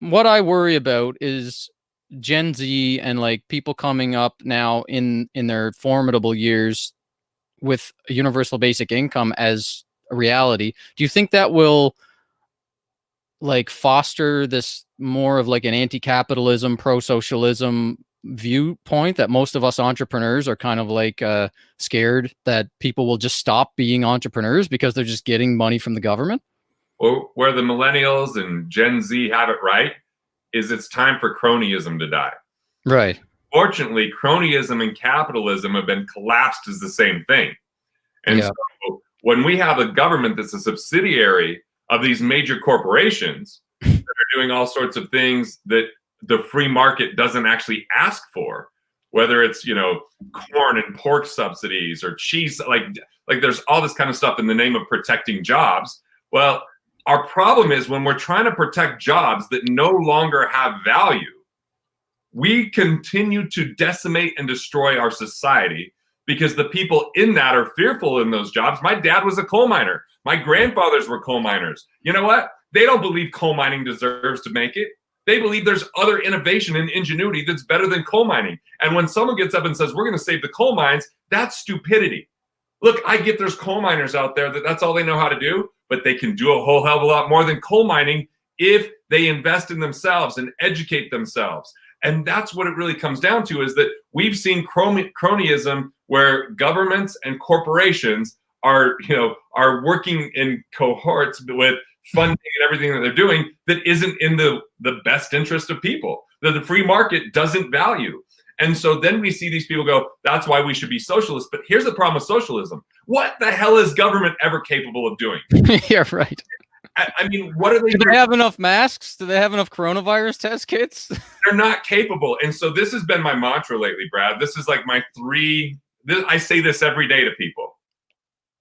what I worry about is Gen Z and like people coming up now in their formidable years with a universal basic income as a reality. Do you think that will like foster this more of like an anti-capitalism, pro-socialism viewpoint that most of us entrepreneurs are kind of like scared that people will just stop being entrepreneurs because they're just getting money from the government? Well, where the millennials and Gen Z have it right is it's time for cronyism to die. Right. Fortunately, cronyism and capitalism have been collapsed as the same thing. And Yeah. so when we have a government that's a subsidiary of these major corporations that are doing all sorts of things that the free market doesn't actually ask for, whether it's, you know, corn and pork subsidies or cheese, like there's all this kind of stuff in the name of protecting jobs. Well, our problem is when we're trying to protect jobs that no longer have value, we continue to decimate and destroy our society because the people in that are fearful in those jobs. My dad was a coal miner. My grandfathers were coal miners. You know what? They don't believe coal mining deserves to make it. They believe there's other innovation and ingenuity that's better than coal mining. And when someone gets up and says, we're going to save the coal mines, that's stupidity. Look, I get there's coal miners out there that's all they know how to do, but they can do a whole hell of a lot more than coal mining if they invest in themselves and educate themselves. And that's what it really comes down to, is that we've seen cronyism where governments and corporations are working in cohorts with funding and everything that they're doing that isn't in the best interest of people, that the free market doesn't value. And so then we see these people go, that's why we should be socialists. But here's the problem with socialism. What the hell is government ever capable of doing? Yeah, right. I mean, what are they doing? Do they have enough masks? Do they have enough coronavirus test kits? They're not capable. And so this has been my mantra lately, Brad. This is like my I say this every day to people.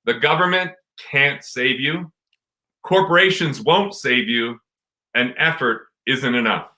The government can't save you. Corporations won't save you. And effort isn't enough.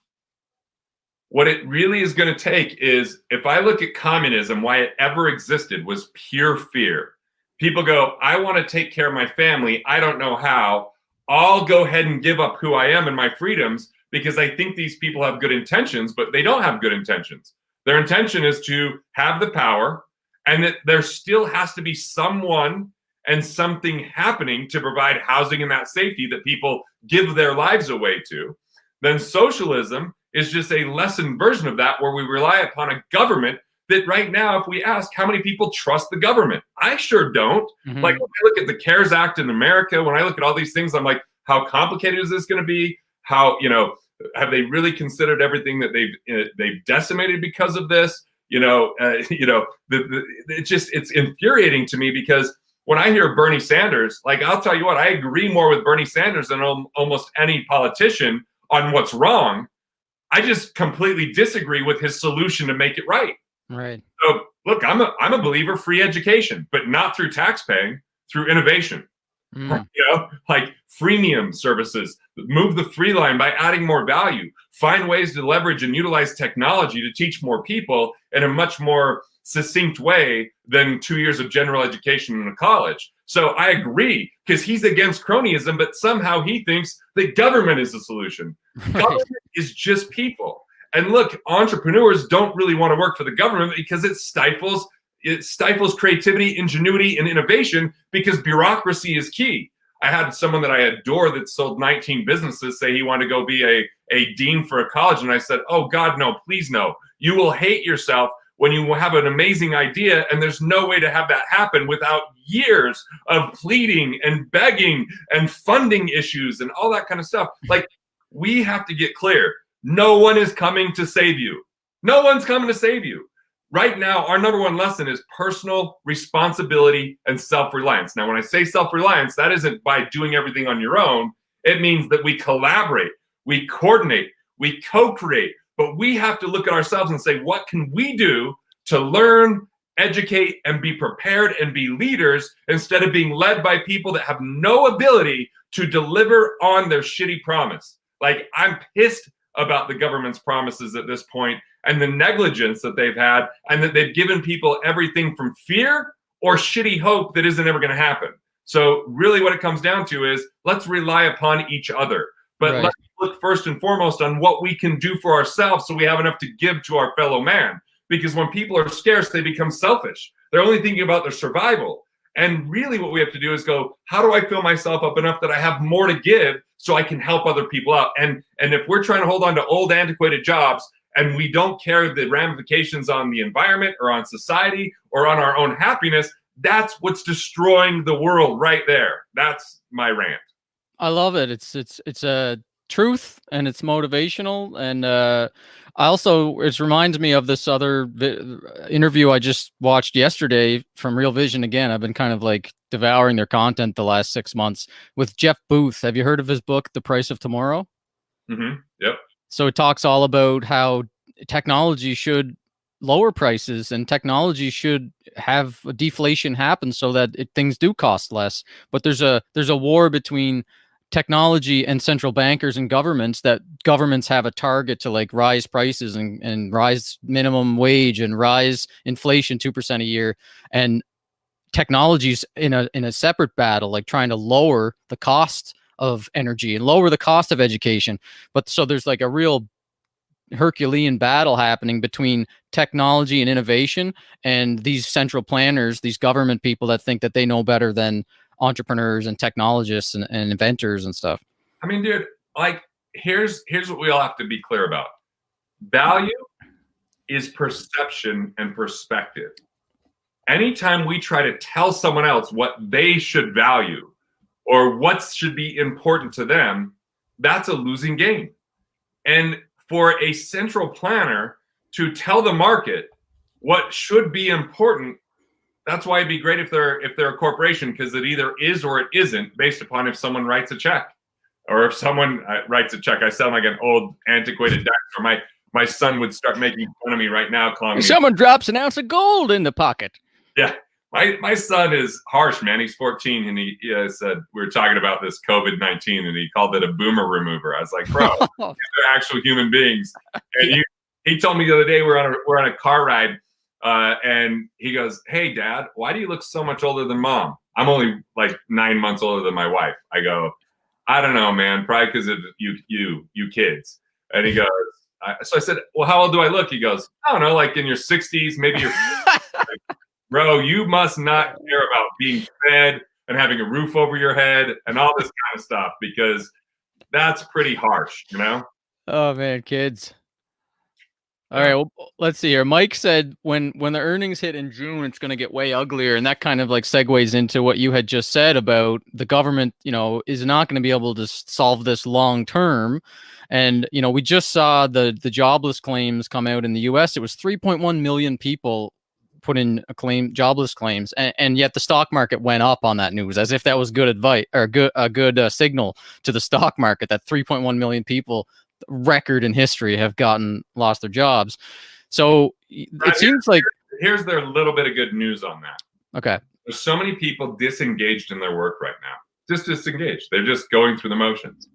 What it really is going to take is, if I look at communism, why it ever existed was pure fear. People go, I want to take care of my family. I don't know how. I'll go ahead and give up who I am and my freedoms because I think these people have good intentions, but they don't have good intentions. Their intention is to have the power, and that there still has to be someone and something happening to provide housing and that safety that people give their lives away to. Then socialism is just a lessened version of that, where we rely upon a government that right now, if we ask how many people trust the government, I sure don't. Mm-hmm. Like, when I look at the CARES Act in America, when I look at all these things, I'm like, how complicated is this going to be? How, have they really considered everything that they've decimated because of this? It's infuriating to me, because when I hear Bernie Sanders, like, I'll tell you what, I agree more with Bernie Sanders than almost any politician on what's wrong. I just completely disagree with his solution to make it right. Right. So look, I'm a believer free education, but not through tax paying, through innovation. Like freemium services, move the free line by adding more value, find ways to leverage and utilize technology to teach more people in a much more succinct way than 2 years of general education in a college. So I agree, because he's against cronyism, but somehow he thinks that government is the solution. Right. Government is just people. And look, entrepreneurs don't really want to work for the government because it stifles creativity, ingenuity, and innovation, because bureaucracy is key. I had someone that I adore that sold 19 businesses say he wanted to go be a dean for a college. And I said, oh God, no, please no. You will hate yourself when you have an amazing idea, and there's no way to have that happen without years of pleading and begging and funding issues and all that kind of stuff. Like, we have to get clear. No one is coming to save you. No one's coming to save you. Right now, our number one lesson is personal responsibility and self-reliance. Now, when I say self-reliance, that isn't by doing everything on your own. It means that we collaborate, we coordinate, we co-create. But we have to look at ourselves and say, what can we do to learn, educate, and be prepared and be leaders, instead of being led by people that have no ability to deliver on their shitty promise? Like, I'm pissed about the government's promises at this point and the negligence that they've had, and that they've given people everything from fear or shitty hope that isn't ever going to happen. So really what it comes down to is, let's rely upon each other. But Right. let's look first and foremost on what we can do for ourselves so we have enough to give to our fellow man. Because when people are scarce, they become selfish. They're only thinking about their survival. And really what we have to do is go, how do I fill myself up enough that I have more to give so I can help other people out? And if we're trying to hold on to old antiquated jobs and we don't care the ramifications on the environment or on society or on our own happiness, that's what's destroying the world right there. That's my rant. I love it. It's a truth and it's motivational. And I also, it reminds me of this other interview I just watched yesterday from Real Vision. Again, I've been kind of like devouring their content the last 6 months with Jeff Booth. Have you heard of his book, The Price of Tomorrow? Mm-hmm. Yep. So it talks all about how technology should lower prices and technology should have a deflation happen so that things do cost less. But there's a war between technology and central bankers and governments, that governments have a target to like rise prices and rise minimum wage and rise inflation 2% a year, and technology's in a separate battle, like trying to lower the cost of energy and lower the cost of education. But so there's like a real Herculean battle happening between technology and innovation and these central planners, these government people that think that they know better than entrepreneurs and technologists and inventors and stuff. I mean, dude, like here's what we all have to be clear about. Value is perception and perspective. Anytime we try to tell someone else what they should value or what should be important to them, that's a losing game. And for a central planner to tell the market what should be important, that's why it'd be great if they're a corporation, because it either is or it isn't based upon if someone writes a check or if someone writes a check. I sound like an old antiquated dinosaur. My son would start making fun of me right now, calling me. Someone drops an ounce of gold in the pocket. Yeah. My son is harsh, man. He's 14, and he said, we were talking about this COVID-19, and he called it a boomer remover. I was like, bro, they're actual human beings. And Yeah. he told me the other day we're on a car ride, and he goes, hey, Dad, why do you look so much older than Mom? I'm only like 9 months older than my wife. I go, I don't know, man. Probably because of you kids. And he goes, so I said, well, how old do I look? He goes, I don't know, like in your 60s, maybe you're like, bro, you must not care about being fed and having a roof over your head and all this kind of stuff, because that's pretty harsh, you know? Oh man, kids. All right, well, let's see here. Mike said when the earnings hit in June, it's going to get way uglier, and that kind of like segues into what you had just said about the government, is not going to be able to solve this long term. And we just saw the jobless claims come out in the US. It was 3.1 million people put in jobless claims, and yet the stock market went up on that news, as if that was good advice or a good signal to the stock market that 3.1 million people, record in history, have lost their jobs. So it seems like here's their little bit of good news on that. Okay. There's so many people disengaged in their work right now. Just disengaged. They're just going through the motions.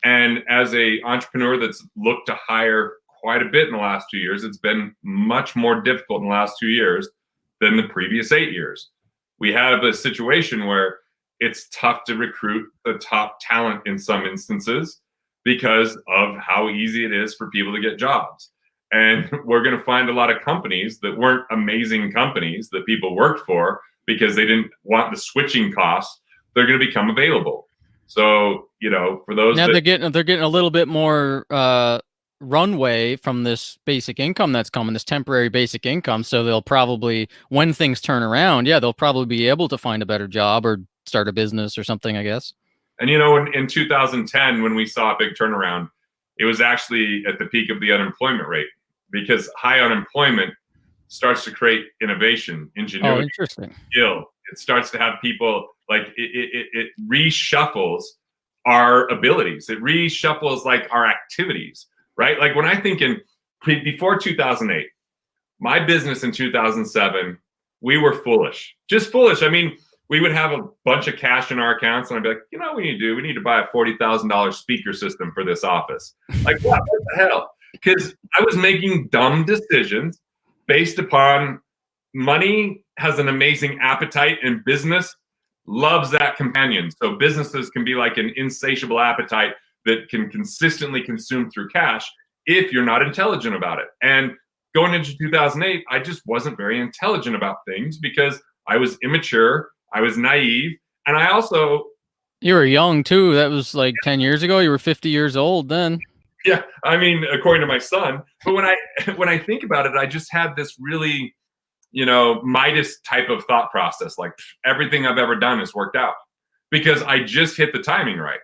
And as a entrepreneur that's looked to hire quite a bit in the last 2 years, it's been much more difficult in the last 2 years than the previous 8 years. We have a situation where it's tough to recruit the top talent in some instances because of how easy it is for people to get jobs. And we're going to find a lot of companies that weren't amazing companies that people worked for because they didn't want the switching costs. They're going to become available. So, for those now they're getting a little bit more runway from this basic income that's coming, this temporary basic income. So they'll probably, when things turn around, they'll probably be able to find a better job or start a business or something, I guess. And in 2010, when we saw a big turnaround, it was actually at the peak of the unemployment rate, because high unemployment starts to create innovation, ingenuity, skill. It starts to have people like it reshuffles our abilities. It reshuffles like our activities, right? Like when I think before 2008, my business in 2007, we were foolish, just foolish. I mean, we would have a bunch of cash in our accounts, and I'd be like, what we need to do? We need to buy a $40,000 speaker system for this office. Like, what the hell? Because I was making dumb decisions based upon money has an amazing appetite, and business loves that companion. So businesses can be like an insatiable appetite that can consistently consume through cash if you're not intelligent about it. And going into 2008, I just wasn't very intelligent about things because I was immature, I was naive, and I also... You were young too. That was like 10 years ago. You were 50 years old then. Yeah, I mean, according to my son. But when I think about it, I just had this really, Midas type of thought process. Like everything I've ever done has worked out because I just hit the timing right.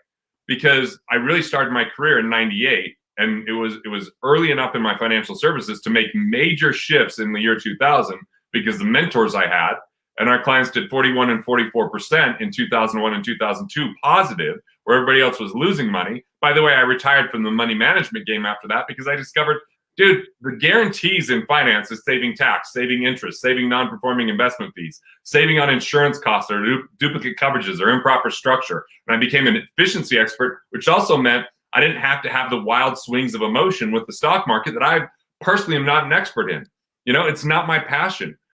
Because I really started my career in '98, and it was early enough in my financial services to make major shifts in the year 2000 because the mentors I had and our clients did 41 and 44% in 2001 and 2002 positive, where everybody else was losing money. By the way, I retired from the money management game after that because I discovered, dude, the guarantees in finance is saving tax, saving interest, saving non-performing investment fees, saving on insurance costs or duplicate coverages or improper structure. And I became an efficiency expert, which also meant I didn't have to have the wild swings of emotion with the stock market that I personally am not an expert in. It's not my passion.